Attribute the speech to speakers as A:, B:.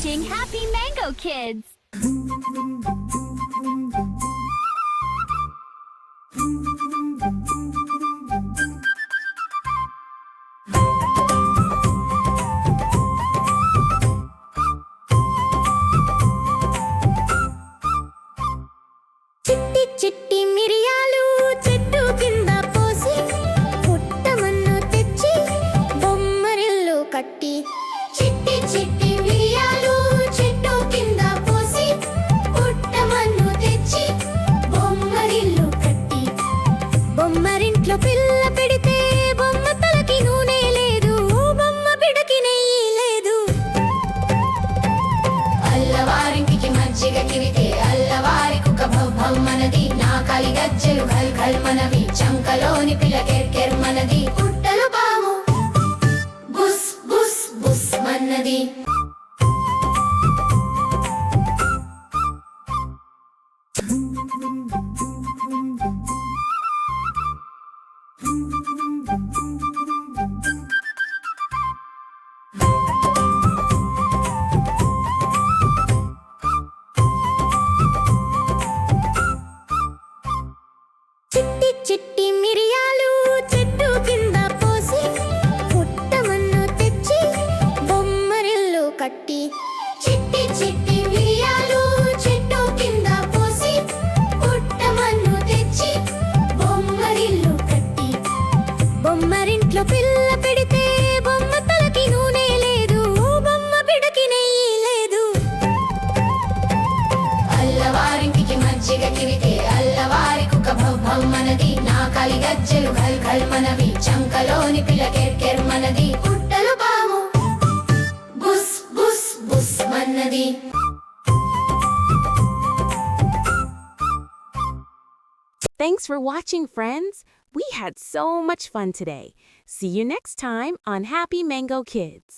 A: watching Happy Mango Kids.
B: చిట్టి చిట్టి మిరియాలు చెట్టు కింద పోసి పుట్టమన్ను తెచ్చి బొమ్మరిల్లు కట్టి చిట్టి చిట్టి మిరియాలు చెట్టు కింద పోసి పుట్టమన్ను తెచ్చి బొమ్మరిల్లు కట్టి బొమ్మరింట్లో పిల్ల పెడితే బొమ్మ తలకి నూనె లేదు బొమ్మ పిడకి నెయ్యి లేదు అల్లవారింటికి మజ్జిగ కిరితే అల్లవారి కుక్క భవ్వమ్మనది నా కాలి గజ్జెలు ఘల్ ఘల్ మనవి చంకలోని పిల్ల కెర్ మనది పుట్టలు పాము బుస్ బుస్ బుస్ మన్నది చిట్టి చిట్టి మిరియాలు చెట్టు కింద పోసి పుట్టమన్ను తెచ్చి బొమ్మరిల్లు కట్టి చిట్టి చిట్టి మిరియాలు చెట్టు కింద పోసి పుట్టమన్ను తెచ్చి బొమ్మరిల్లు కట్టి బొమ్మరింట్లో పిల్ల పెడితే బొమ్మ తలకి నూనె లేదు బొమ్మ పిడకి నెయ్యి లేదు అల్లవారింటికి మజ్జిగ కిరితే అల్లవారి కుక్క భవ్వమ్మనది నా కాలి గజ్జెలు ఘల్ ఘల్ మనవి చంకలోని పిల్ల కెర్ మనది పుట్టలు పాము బుస్ బుస్ బుస్ మన్నది
C: Thanks for watching, friends. We had so much fun today. See you next time on Happy Mango Kids.